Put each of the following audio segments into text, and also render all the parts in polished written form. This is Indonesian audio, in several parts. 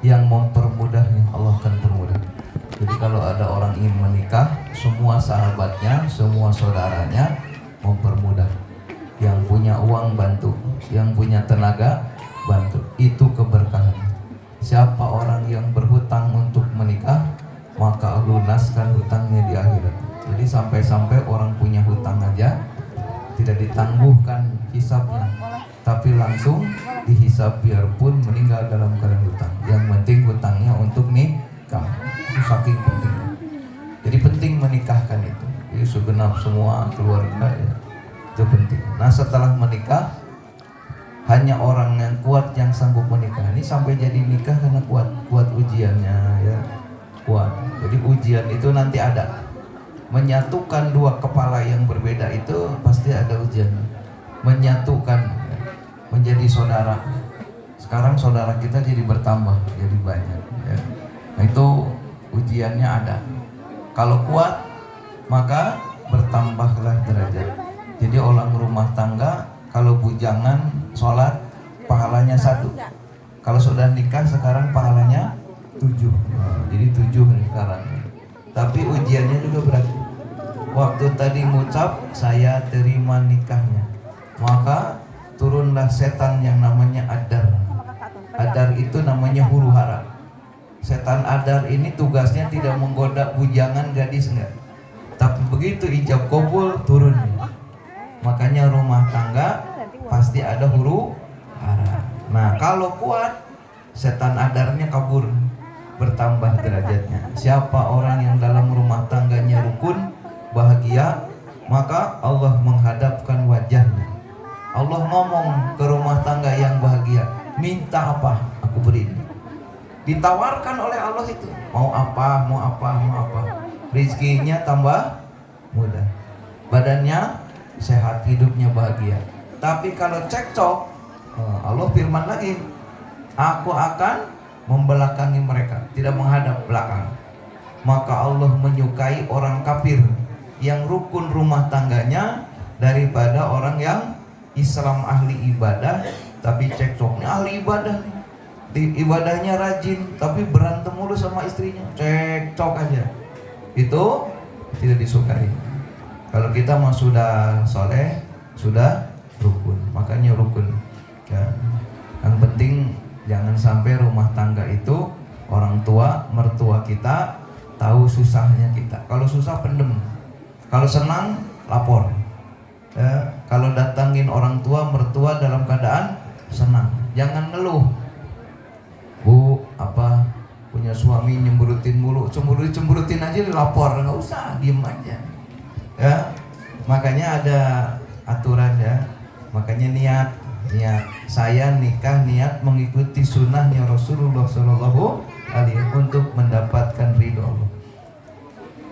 yang mempermudahnya Allah akan permudah. Jadi kalau ada orang ingin menikah, semua sahabatnya, semua saudaranya mempermudah. Yang punya uang bantu, yang punya tenaga bantu. Itu keberkahan. Siapa orang yang berhutang untuk menikah, maka lunaskan hutangnya di akhirat. Jadi sampai-sampai orang punya hutang aja tidak ditangguhkan hisabnya, tapi langsung dihisab biarpun meninggal dalam keadaan hutang. Yang penting hutangnya untuk nikah. Itu saking pentingnya. Jadi penting menikahkan itu. Jadi segenap semua keluarga ya, itu penting. Nah setelah menikah, hanya orang yang kuat yang sanggup menikah. Ini sampai jadi nikah karena kuat ujiannya ya, kuat. Jadi ujian itu nanti ada. Menyatukan dua kepala yang berbeda itu pasti ada ujiannya. Menyatukan ya, menjadi saudara. Sekarang saudara kita jadi bertambah, jadi banyak ya. Nah itu ujiannya ada. Kalau kuat maka bertambahlah derajat. Jadi orang rumah tangga kalau bujangan sholat pahalanya 1. Kalau sudah nikah sekarang pahalanya 7. Jadi 7 sekarang. Tapi ujiannya juga berat. Waktu tadi ngucap saya terima nikahnya, maka turunlah setan yang namanya Adar. Adar itu namanya huru hara. Setan Adar ini tugasnya tidak menggoda bujangan gadis enggak. Tapi begitu ijab kabul turun. Makanya rumah tangga pasti ada huru hara. Nah kalau kuat, setan adarnya kabur, bertambah derajatnya. Siapa orang yang dalam rumah tangganya rukun, bahagia, maka Allah menghadapkan wajahnya. Allah ngomong ke rumah tangga yang bahagia, minta apa, aku beri. Ditawarkan oleh Allah itu, mau apa, mau apa, mau apa. Rizkinya tambah mudah, badannya sehat, hidupnya bahagia. Tapi kalau cekcok, Allah firman lagi, aku akan membelakangi mereka, tidak menghadap belakang. Maka Allah menyukai orang kafir yang rukun rumah tangganya daripada orang yang Islam ahli ibadah tapi cekcoknya ahli ibadah nih. Di ibadahnya rajin tapi berantem mulu sama istrinya, cekcok aja. Itu tidak disukai. Kalau kita mah sudah soleh, sudah rukun, makanya rukun ya. Yang penting jangan sampai rumah tangga itu orang tua, mertua kita tahu susahnya kita. Kalau susah pendem, kalau senang lapor ya. Kalau datangin orang tua, mertua dalam keadaan senang, jangan ngeluh. Bu, apa punya suami nyemburutin mulu, cemburutin aja dilapor, nggak usah, diem aja ya. Makanya ada aturan ya. Makanya niat saya nikah niat mengikuti sunnahnya Rasulullah SAW untuk mendapatkan ridho Allah.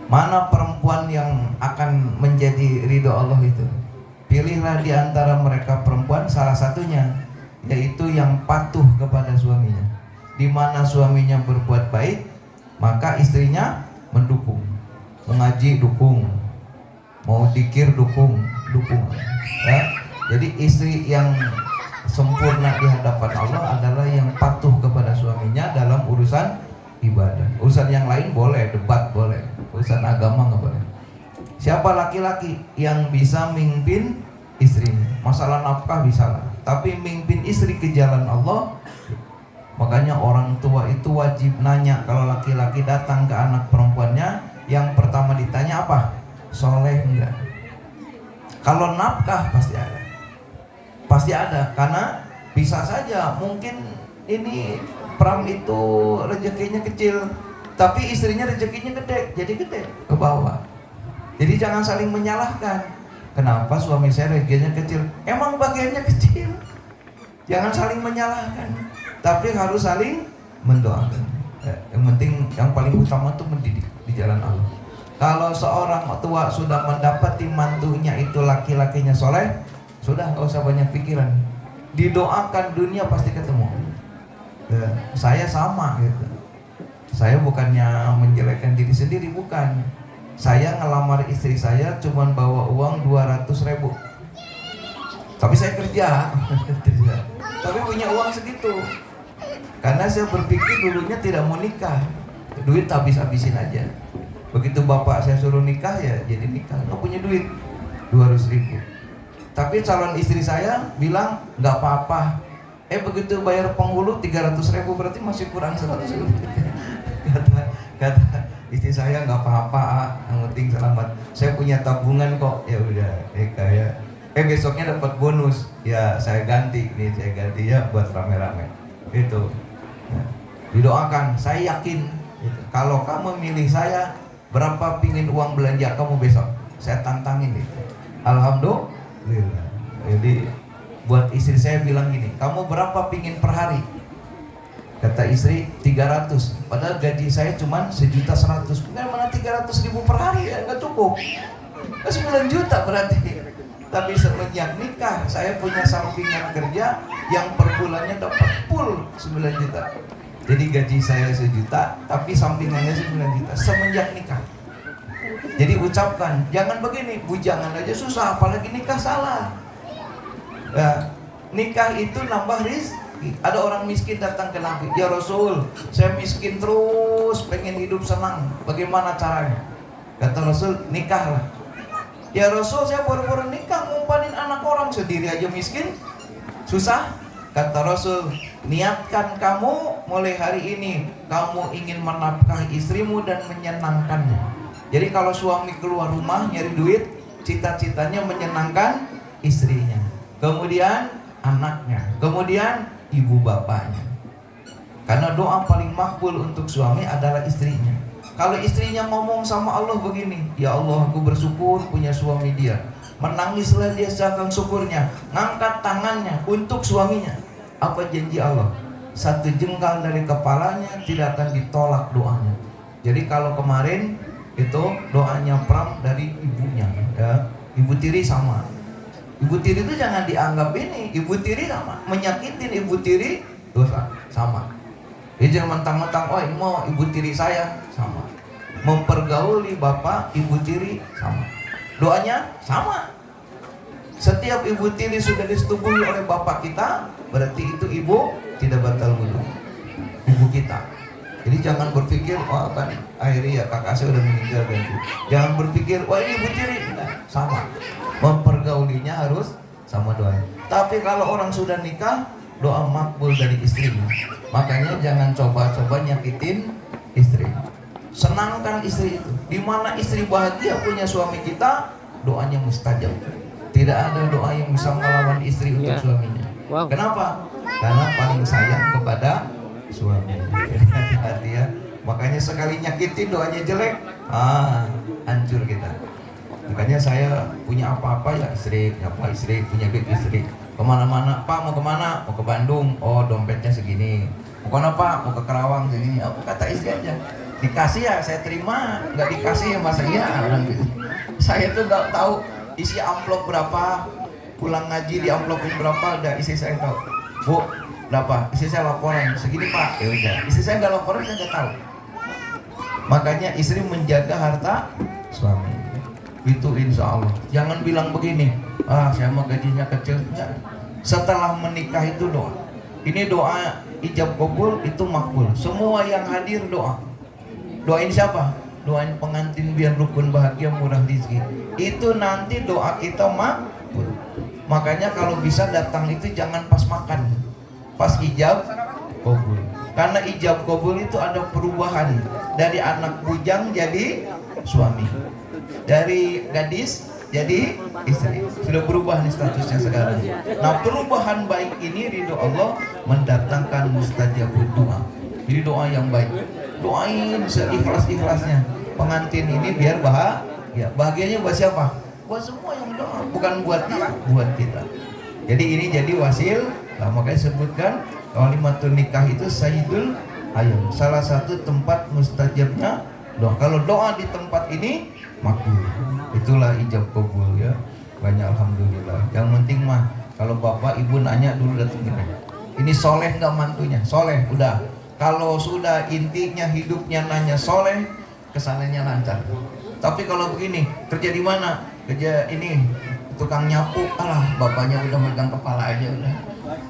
Mana perempuan yang akan menjadi ridho Allah itu? Pilihlah di antara mereka perempuan salah satunya, yaitu yang patuh kepada suaminya. Di mana suaminya berbuat baik, maka istrinya mendukung. Mengaji dukung, mau dikir dukung ya. Jadi istri yang sempurna di hadapan Allah adalah yang patuh kepada suaminya dalam urusan ibadah. Urusan yang lain boleh, debat boleh, urusan agama nggak boleh. Siapa laki-laki yang bisa mimpin istrinya? Masalah nafkah bisa lah, tapi mimpin istri ke jalan Allah. Makanya orang tua itu wajib nanya kalau laki-laki datang ke anak perempuannya, yang pertama ditanya apa? Soleh enggak? Kalau nafkah pasti ada, karena bisa saja mungkin ini Pram itu rezekinya kecil, tapi istrinya rezekinya gede, jadi gede ke bawah. Jadi jangan saling menyalahkan. Kenapa suami saya rezekinya kecil? Emang bagiannya kecil. Jangan saling menyalahkan, tapi harus saling mendoakan. Yang penting, yang paling utama itu mendidik di jalan Allah. Kalau seorang tua sudah mendapati mantunya itu laki-lakinya soleh, sudah nggak usah banyak pikiran. Didoakan, dunia pasti ketemu. Saya sama gitu. Saya bukannya menjelekkan diri sendiri, bukan. Saya ngelamar istri saya cuman bawa uang 200.000. Tapi saya kerja, tapi punya uang segitu. Karena saya berpikir dulunya tidak mau nikah, duit habis-habisin aja. Begitu bapak saya suruh nikah ya jadi nikah, nggak punya duit 200.000. Tapi calon istri saya bilang nggak apa-apa. Begitu bayar penghulu 300.000 berarti masih kurang 100.000. kata istri saya nggak apa-apa, yang penting selamat. Saya punya tabungan kok. Ya udah nikah ya. Besoknya dapat bonus. Ya saya ganti ya buat rame-rame. Itu. Nah, didoakan. Saya yakin gitu. Kalau kamu milih saya, berapa pingin uang belanja kamu besok? Saya tantangin itu. Alhamdulillah. Jadi buat istri saya bilang gini, kamu berapa pingin per hari? Kata istri 300. Padahal gaji saya cuma 1.100.000. Mana 300.000 per hari ya nggak cukup. 9 juta berarti. Tapi semenjak nikah saya punya sampingan kerja yang per bulannya dapat full 9 juta. Jadi gaji saya 1 juta, tapi sampingannya 9 juta semenjak nikah. Jadi ucapkan, jangan begini, bujangan aja susah, apalagi nikah salah. Ya, nikah itu nambah rizki. Ada orang miskin datang ke Nabi, ya Rasul, saya miskin terus, pengen hidup senang, bagaimana caranya? Kata Rasul, nikahlah. Ya Rasul, saya baru-baru nikah, ngumpanin anak orang, sendiri aja miskin, susah. Kata Rasul, niatkan kamu mulai hari ini, kamu ingin menafkahi istrimu dan menyenangkannya. Jadi kalau suami keluar rumah nyari duit, cita-citanya menyenangkan istrinya, kemudian anaknya, kemudian ibu bapaknya. Karena doa paling makbul untuk suami adalah istrinya. Kalau istrinya ngomong sama Allah begini, ya Allah aku bersyukur punya suami dia, menangislah dia seakan syukurnya, ngangkat tangannya untuk suaminya. Apa janji Allah? 1 jengkal dari kepalanya tidak akan ditolak doanya. Jadi kalau kemarin itu doanya Pram dari ibunya, ya, ibu tiri sama. Ibu tiri itu jangan dianggap ini, ibu tiri sama, menyakitin ibu tiri dosa sama. Jadi jangan mentang-mentang, oh ini mau ibu tiri saya, sama. Mempergauli bapak ibu tiri sama. Doanya sama. Setiap ibu tiri sudah disetubuhi oleh bapak kita, berarti itu ibu tidak batal wudu. Ibu kita. Jadi jangan berpikir, oh kan akhirnya ya kakak saya udah meninggal ganti. Jangan berpikir, wah ini ibu tiri, nah, sama. Mempergaulinya harus sama doanya. Tapi kalau orang sudah nikah, doa makbul dari istrinya. Makanya jangan coba-coba nyakitin istri. Senangkan istri itu. Dimana istri bahagia punya suami kita, doanya mustajab. Tidak ada doa yang bisa melawan istri untuk suaminya. Wow. Kenapa? Karena paling sayang kepada suaminya. Hati-hati ya. Makanya sekali nyakitin doanya jelek, hancur kita. Makanya saya punya apa-apa ya istri, punya duit istri. Kemana-mana, Pak mau kemana? Mau ke Bandung. Oh dompetnya segini. Mau kemana Pak? Mau ke Kerawang segini. Oh, kata istri aja. Dikasih ya saya terima, nggak dikasih ya masa iya. Saya tuh nggak tahu isi amplop berapa, pulang ngaji di amplopin berapa, udah isi saya tahu. Bu, berapa? Isi saya laporan segini Pak. Ya udah. Isi saya nggak laporan saya nggak tahu. Makanya istri menjaga harta suami. Itu insya Allah. Jangan bilang begini, saya mau gajinya kecil. Ya. Setelah menikah itu doa. Ini doa ijab kabul, itu makbul. Semua yang hadir doa. Doain siapa? Doain pengantin biar rukun bahagia murah rezeki. Itu nanti doa kita makbul. Makanya kalau bisa datang itu jangan pas makan, pas ijab kabul. Karena ijab kabul itu ada perubahan dari anak bujang jadi suami, dari gadis jadi istri. Sudah berubah nih statusnya sekarang. Nah perubahan baik ini ridho Allah mendatangkan mustajabud doa. Jadi doa yang baik, doain seikhlas-ikhlasnya pengantin ini biar bahagia. Bahagianya buat siapa? Buat semua yang doa, bukan buat dia, buat kita. Jadi ini jadi wasil. Nah, makanya sebutkan kalimatun nikah itu sayyidul ayam, salah satu tempat mustajabnya doa. Kalau doa di tempat ini makbul. Itulah ijab kabul ya. Banyak alhamdulillah. Yang penting mah kalau bapak ibu nanya dulu datangin. Ini soleh nggak mantunya? Soleh udah. Kalau sudah intinya hidupnya nanya soleh, kesananya lancar. Tapi kalau begini, kerja di mana? Kerja ini tukang nyapu, alah bapaknya udah megang kepala aja udah.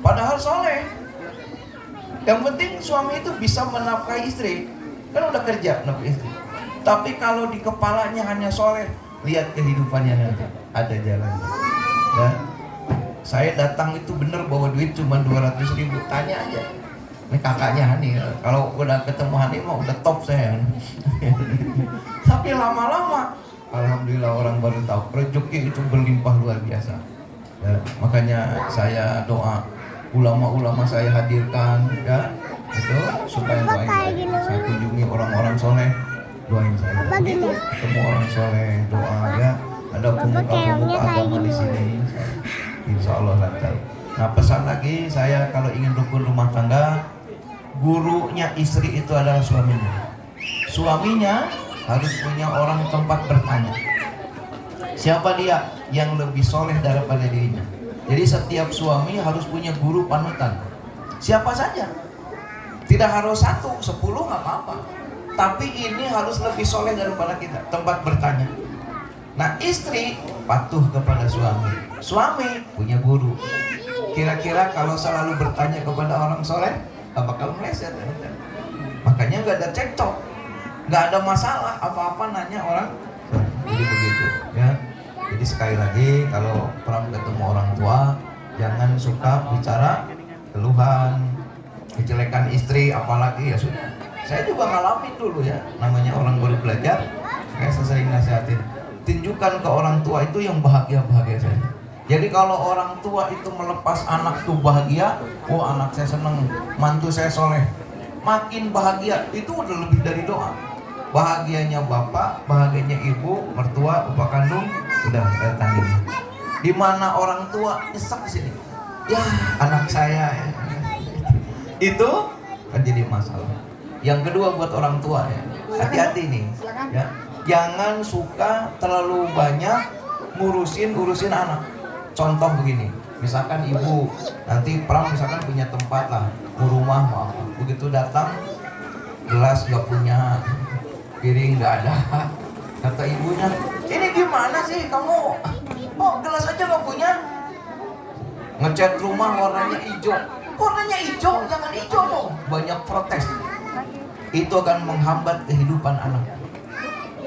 Padahal soleh. Yang penting suami itu bisa menafkahi istri, kan udah kerja nafkahi istri. Tapi kalau di kepalanya hanya soleh, lihat kehidupannya nanti ada jalannya. Ya. Saya datang itu bener bawa duit cuma 200.000, tanya aja. Ini kakaknya Hani, kalau udah ketemu Hani mah udah top saya. Tapi lama-lama, alhamdulillah orang baru tahu rezeki itu berlimpah luar biasa. Ya, makanya saya doa ulama-ulama saya hadirkan, ya, itu supaya doain saya kunjungi orang-orang soleh, doain saya. Begitu ketemu orang soleh, doa, ya. Ada pemuka-pemuka agama di sini, insya Allah lancar. Nah, pesan lagi saya, kalau ingin rukun rumah tangga, gurunya istri itu adalah suaminya. Suaminya harus punya orang tempat bertanya. Siapa dia yang lebih soleh daripada dirinya? Jadi setiap suami harus punya guru panutan. Siapa saja. Tidak harus 1, 10 nggak apa-apa. Tapi ini harus lebih soleh daripada kita. Tempat bertanya. Nah, istri patuh kepada suami. Suami punya guru. Kira-kira kalau selalu bertanya kepada orang soleh, nggak bakal meleset. Makanya nggak ada cekcok, nggak ada masalah apa-apa nanya orang. Jadi begitu, ya. Jadi sekali lagi, kalau pernah ketemu orang tua, jangan suka bicara keluhan, kejelekan istri, apalagi ya sudah. Saya juga ngalamin dulu ya, namanya orang baru belajar. Saya sering nasihatin, tunjukkan ke orang tua itu yang bahagia-bahagia saja. Jadi kalau orang tua itu melepas anak tuh bahagia, oh anak saya seneng, mantu saya soleh, makin bahagia, itu udah lebih dari doa. Bahagianya bapak, bahagianya ibu, mertua, bapak kandung, udah datang ini. Di mana orang tua nyesek di sini, ya anak saya, ya. Itu kan jadi masalah. Yang kedua buat orang tua, ya, hati-hati nih, ya, jangan suka terlalu banyak ngurusin anak. Contoh begini, misalkan ibu nanti Pram misalkan punya tempat lah, rumah mau apa, begitu datang gelas gak punya, piring gak ada, kata ibunya, ini gimana sih kamu, oh gelas aja gak punya, ngecat rumah warnanya hijau, jangan hijau dong, banyak protes. Itu akan menghambat kehidupan anak.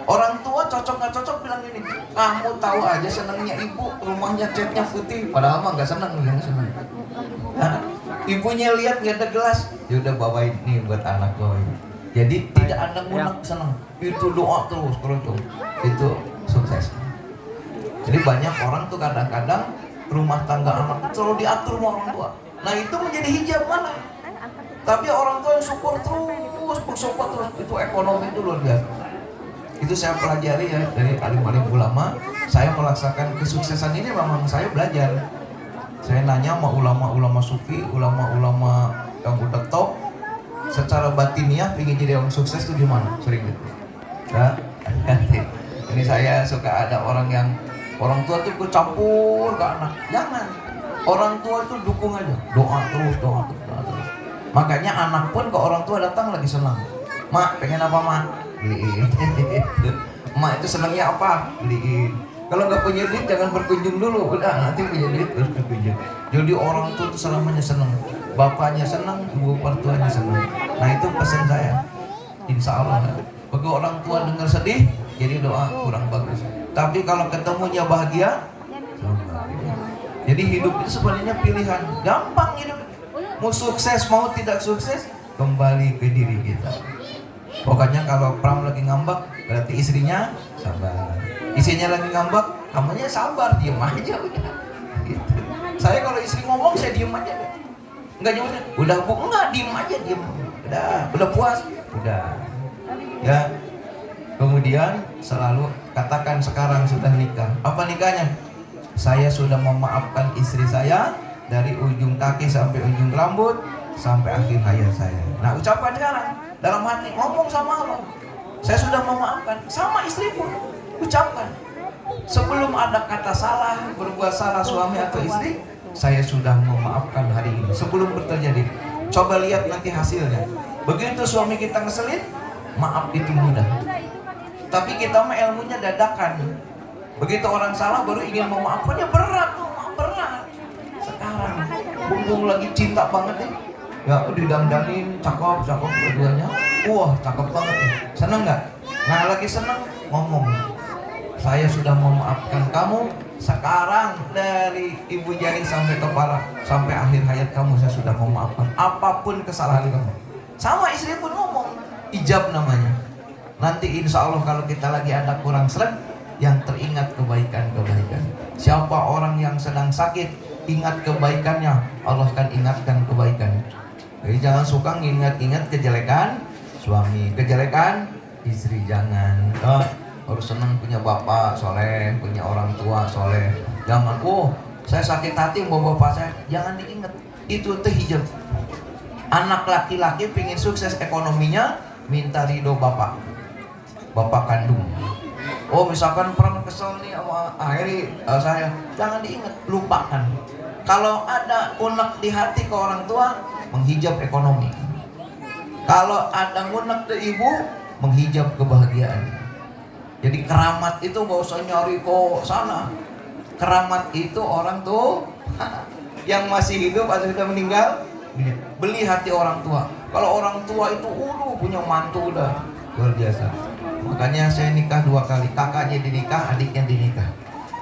Orang tua cocok nggak cocok bilang gini, kamu tahu aja senangnya ibu rumahnya catnya putih, padahal mah nggak senang, Nah, ibunya lihat nggak ada gelas, ya udah bawain nih buat anak bawain. Jadi tidak ada ngunek senang, itu doa terus keroncong, itu sukses. Jadi banyak orang tuh kadang-kadang rumah tangga anak selalu diatur sama orang tua. Nah itu menjadi hijab malah. Tapi orang tua yang syukur terus, bersyukur terus, itu ekonomi itu luar biasa. Itu saya pelajari ya dari alim-alim ulama. Saya melaksanakan kesuksesan ini memang saya belajar. Saya nanya sama ulama-ulama sufi, ulama-ulama yang udah top, secara batiniah ingin jadi orang sukses itu gimana? Sering gitu. Ya, ini saya suka ada orang yang orang tua tuh campur ke anak. Jangan. Orang tua tuh dukung aja, doa terus. Makanya anak pun ke orang tua datang lagi senang. Mak, pengen apa mak? Beliin. Mak itu senangnya apa? Beliin. Kalau nggak punya duit jangan berkunjung dulu. Udah nanti punya duit terus berkunjung. Jadi orang tua itu selamanya senang. Bapaknya senang, ibu mertuanya senang. Nah itu pesan saya. Insya Allah. Bagi orang tua dengar sedih, jadi doa kurang bagus. Tapi kalau ketemunya bahagia, jadi hidup itu sebenarnya pilihan. Gampang hidup. Mau sukses mau tidak sukses kembali ke diri kita. Pokoknya kalau Pram lagi ngambek berarti istrinya sabar. Istrinya lagi ngambek, kamunya sabar, diem aja udah. Gitu. Saya kalau istri ngomong saya diem aja. Enggak jawab, udah bu, enggak diem aja diem. Udah puas, udah. Ya. Kemudian selalu katakan sekarang sudah nikah. Apa nikahnya? Saya sudah memaafkan istri saya dari ujung kaki sampai ujung rambut sampai akhir hayat saya. Nah ucapan sekarang dalam hati ngomong sama Allah, saya sudah memaafkan. Sama istri pun ucapkan, sebelum ada kata salah, berbuat salah suami atau istri, saya sudah memaafkan hari ini sebelum terjadi. Coba lihat nanti hasilnya. Begitu suami kita ngeselin, maaf itu mudah. Tapi kita mah ilmunya dadakan. Begitu orang salah baru ingin memaafkannya berat tuh, berat. Sekarang bumbung lagi cinta banget nih, Ya didangdanin, cakep keduanya. Wah cakep banget nih. Seneng nggak? Nah lagi seneng ngomong, saya sudah memaafkan kamu. Sekarang dari ibu jari sampai kepala, sampai akhir hayat kamu saya sudah memaafkan apapun kesalahan kamu. Sama istri pun ngomong, ijab namanya. Nanti insya Allah kalau kita lagi ada kurang sreg, yang teringat kebaikan-kebaikan. Siapa orang yang sedang sakit, ingat kebaikannya, Allah akan ingatkan kebaikan. Jadi jangan suka ingat-ingat kejelekan suami, kejelekan istri, jangan. Harus senang punya bapak soleh, punya orang tua soleh. Jangan, saya sakit hati mau bapak saya. Jangan diingat, itu teh hijab. Anak laki-laki pingin sukses ekonominya, minta ridho bapak kandung. Misalkan pernah kesel nih sama saya, jangan diingat, lupakan. Kalau ada unek di hati ke orang tua, menghijab ekonomi. Kalau ada unek ke ibu, menghijab kebahagiaan. Jadi keramat itu gak usah nyari ke sana. Keramat itu orang tuh yang masih hidup atau sudah meninggal, beli hati orang tua. Kalau orang tua itu punya mantu udah luar biasa. Makanya saya nikah 2 kali, kakaknya dinikah, adiknya dinikah.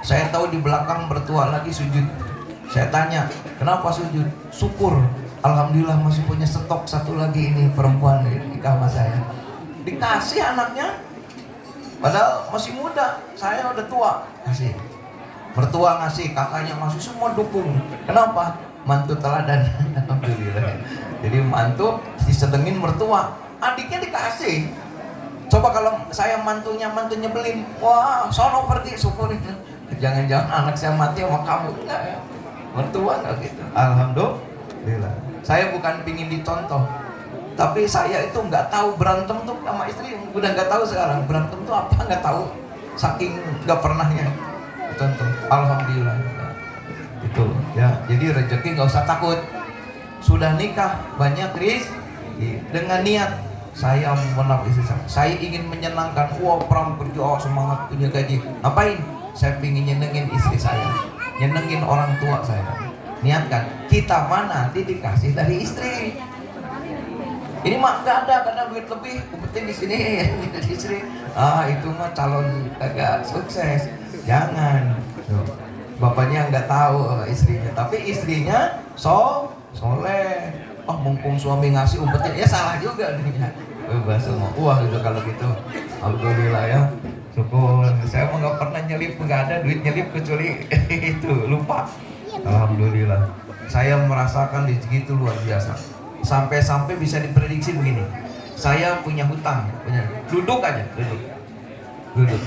Saya tahu di belakang bertua lagi sujud. Saya tanya, kenapa sujud? Syukur, alhamdulillah masih punya stok 1 lagi ini perempuan nikah sama saya. Dikasih anaknya, padahal masih muda, saya udah tua. Kasih, mertua ngasih, kakaknya ngasih, semua dukung. Kenapa? Mantu teladan. Alhamdulillah. Jadi mantu disedengin mertua, adiknya dikasih. Coba kalau saya mantunya nyebelin, wah sono pergi, syukurin. Jangan-jangan anak saya mati sama kamu. Enggak ya, mertua enggak gitu. Alhamdulillah. Saya bukan pingin dicontoh, tapi saya itu nggak tahu berantem tuh sama istri. Udah nggak tahu sekarang berantem tuh apa, nggak tahu, saking nggak pernahnya contoh. Alhamdulillah itu ya. Jadi rezeki nggak usah takut. Sudah nikah banyak rezeki dengan niat saya mengenal istri saya ingin menyenangkan. Perang kerja semangat punya gaji, ngapain? Saya ingin nyenengin istri saya, nyenengin orang tua saya. Niatkan, kita mana nanti dikasih dari istri. Ini mah gak ada karena duit lebih, penting di sini dari istri. Itu mah calon agak sukses. Jangan. Bapaknya nggak tahu istrinya, tapi istrinya soleh. Mumpung suami ngasih umpetin, ya salah juga nih. Bebas semua. Itu kalau gitu, alhamdulillah ya. Syukur. Saya mah nggak pernah nyelip, nggak ada duit nyelip kecuali itu, lupa. Alhamdulillah. Saya merasakan rezeki itu luar biasa. Sampai-sampai bisa diprediksi begini. Saya punya hutang, duduk aja, duduk.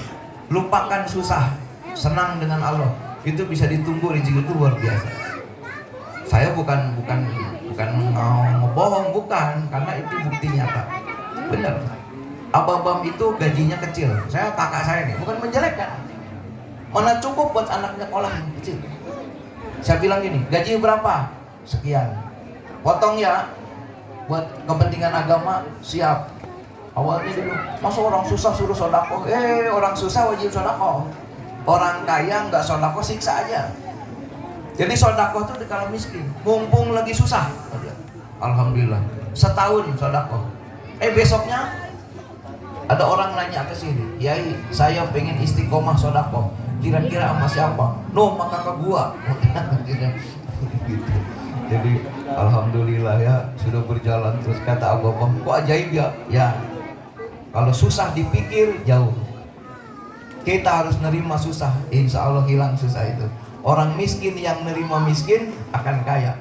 Lupakan susah, senang dengan Allah. Itu bisa ditunggu rezeki itu luar biasa. Saya bukan mau ngebohong, bukan, karena itu bukti nyata. Benar. Abang itu gajinya kecil. Saya kakak saya nih, bukan menjelekkan. Mana cukup buat anaknya sekolah kecil. Saya bilang gini, gaji berapa? Sekian. Potong ya, buat kepentingan agama, siap. Awalnya dulu, masa orang susah suruh sodako? Orang susah wajib sodako. Orang kaya nggak sodako siksa aja. Jadi sodako tuh kalau miskin, mumpung lagi susah. Alhamdulillah, setahun sodako. Besoknya ada orang nanya ke sini, Yai, saya pengen istiqomah sodako. Kira-kira sama siapa? Maka ke gua. Jadi alhamdulillah ya, sudah berjalan terus. Kata abang, kok ajaib ya? Ya, kalau susah dipikir jauh. Kita harus nerima susah, insya Allah hilang susah itu. Orang miskin yang nerima miskin akan kaya.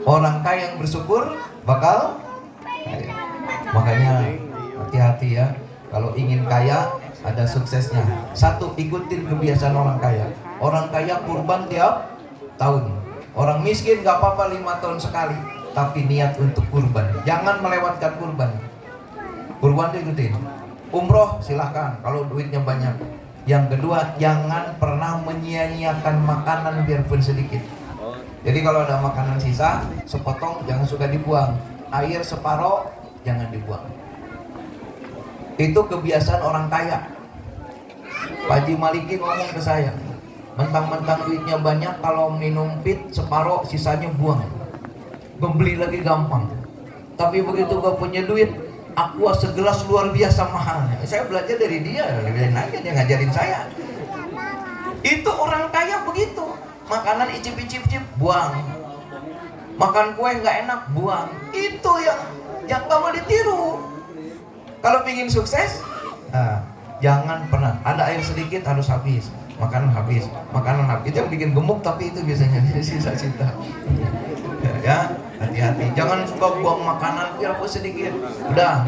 Orang kaya yang bersyukur bakal kaya. Makanya hati-hati ya, kalau ingin kaya ada suksesnya. 1, ikutin kebiasaan orang kaya. Orang kaya kurban tiap tahun. Orang miskin gak apa-apa 5 tahun sekali, tapi niat untuk kurban. Jangan melewatkan kurban. Kurban ikutin. Umroh silahkan kalau duitnya banyak. Yang kedua, jangan pernah menyia-nyiakan makanan biarpun sedikit. Jadi kalau ada makanan sisa, sepotong jangan suka dibuang. Air separoh jangan dibuang. Itu kebiasaan orang kaya. Pak Haji Maliki ngomong ke saya, mentang-mentang duitnya banyak, kalau minum pit separoh sisanya buang. membeli lagi gampang. Tapi begitu gak punya duit, aqua segelas luar biasa mahalnya. Saya belajar dari dia, dia ngajarin saya. Itu orang kaya begitu. Makanan icip-icip buang. Makan kue nggak enak, buang. Itu yang nggak mau ditiru. Kalau ingin sukses, jangan pernah ada air sedikit harus habis, makanan habis. Itu yang bikin gemuk, tapi itu biasanya sisa-sisa. Ya, hati-hati. Jangan suka buang makanan biarpun sedikit. Udah,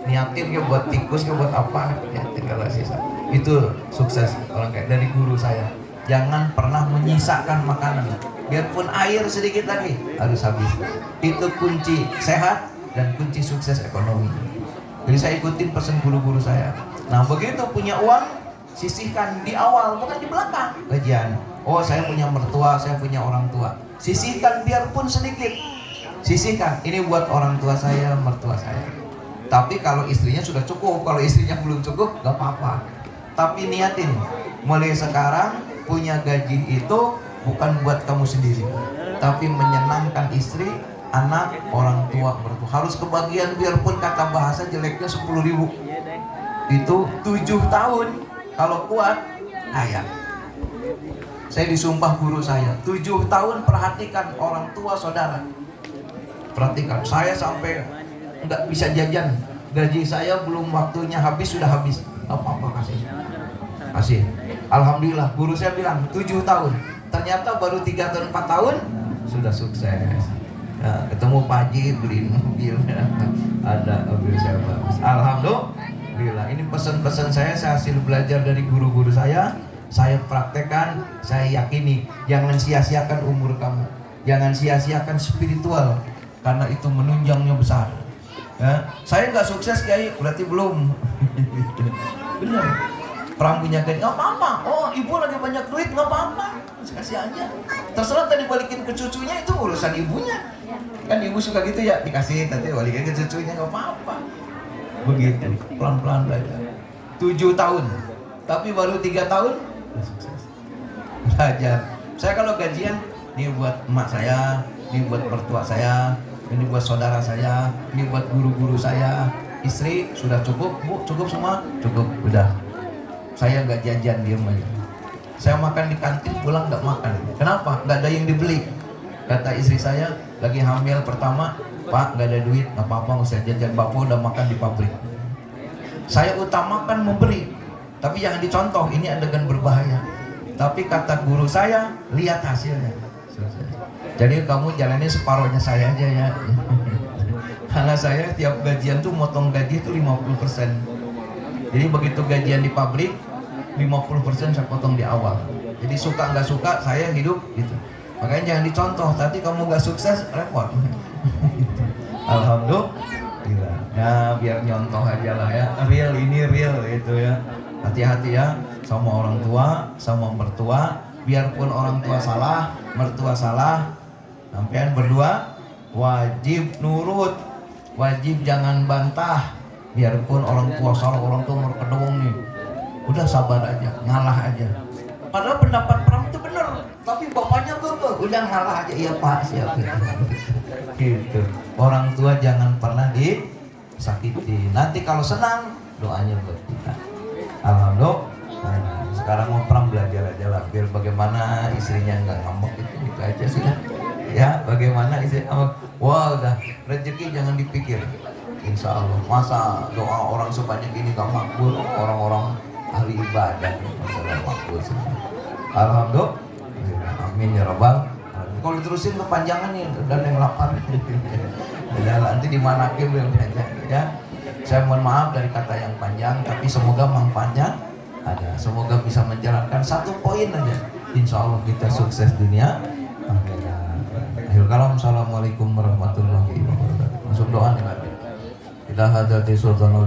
niatin ke buat tikus ke buat apa? Ya, tinggal sisa. Itu sukses orang kayak dari guru saya. Jangan pernah menyisakan makanan, biarpun air sedikit lagi harus habis. Itu kunci sehat dan kunci sukses ekonomi. Jadi saya ikutin pesan guru-guru saya. Nah begitu punya uang, sisihkan di awal, bukan di belakang gajian. Oh saya punya mertua, saya punya orang tua. Sisihkan biarpun sedikit. Sisihkan, ini buat orang tua saya, mertua saya. Tapi kalau istrinya sudah cukup, kalau istrinya belum cukup, gak apa-apa. Tapi niatin, mulai sekarang punya gaji itu bukan buat kamu sendiri, tapi menyenangkan istri, anak, orang tua, mertua. Harus kebagian biarpun kata bahasa jeleknya 10.000. Itu 7 tahun kalau kuat, ayah. Saya disumpah guru saya, 7 tahun perhatikan orang tua saudara. Perhatikan, saya sampai nggak bisa jajan. Gaji saya belum waktunya habis, sudah habis. Apa-apa kasih. Alhamdulillah, guru saya bilang 7 tahun. Ternyata baru 3 tahun 4 tahun sudah sukses. Nah, ketemu Pak Haji beliin mobil, ada mobil saya bagus. Alhamdulillah. Ini pesan-pesan saya hasil belajar dari guru-guru saya. Saya praktekkan, saya yakini. Jangan sia-siakan umur kamu. Jangan sia-siakan spiritual, karena itu menunjangnya besar. Ya, saya nggak sukses Kiai, berarti belum. Benar. Perang punya gaji, nggak apa-apa. Oh, ibu lagi banyak duit, nggak apa-apa. Kasih aja. Terserah tadi balikin ke cucunya, itu urusan ibunya. Kan ibu suka gitu ya, dikasih, nanti balikin ke cucunya, nggak apa-apa. Begitu, pelan-pelan belajar. 7 tahun, tapi baru 3 tahun, udah sukses. Belajar. Saya kalau gajian, ini buat emak saya, ini buat mertua saya, ini buat saudara saya, ini buat guru-guru saya. Istri sudah cukup, Bu, cukup semua? Cukup, udah. Saya nggak jajan, diem aja. Saya makan di kantin, pulang nggak makan. Kenapa? Nggak ada yang dibeli. Kata istri saya, lagi hamil pertama, Pak nggak ada duit, nggak apa-apa, nggak usah jajan, Bapak udah makan di pabrik. Saya utamakan memberi, tapi jangan dicontoh, ini adegan berbahaya. Tapi kata guru saya, lihat hasilnya. Jadi kamu jalannya separuhnya saya aja ya. Karena saya tiap gajian tuh motong gaji itu 50%. Jadi begitu gajian di pabrik, 50% saya potong di awal. Jadi suka nggak suka saya hidup gitu. Makanya jangan dicontoh, tadi kamu nggak sukses repot. Alhamdulillah. Ya biar nyontoh aja lah ya. Real ini real itu ya. Hati-hati ya sama orang tua, sama mertua. Biarpun orang tua salah, mertua salah, sampean berdua wajib nurut, wajib jangan bantah. Biarpun orang tua salah, orang tua merkedong nih, udah sabar aja, ngalah aja. Padahal pendapat Pram itu benar, tapi bapaknya kekeh, udah ngalah aja. Iya Pak, siap. Gitu. Orang tua jangan pernah disakiti. Nanti kalau senang, doanya buat kita. Alhamdulillah. Nah, sekarang mau Pram belajar aja lah, biar bagaimana istrinya nggak ngambek gitu aja sudah. Ya, bagaimana istri ngambek? Wah, udah rezeki jangan dipikir. Insya Allah, masa doa orang sebanyak ini gak makbul, orang-orang ahli ibadah masalah makbul. Alhamdulillah, amin ya rabbal alamin. Kalau diterusin kepanjangan nih, dan yang lapar. Ya, nanti dimanakin yang panjang ya. Saya mohon maaf dari kata yang panjang, tapi semoga manfaatnya ada. Semoga bisa menjalankan 1 poin aja. Insya Allah kita sukses dunia. Akhir kalam, assalamualaikum warahmatullahi wabarakatuh. Masuk doa nih. Ila hadati sultan wa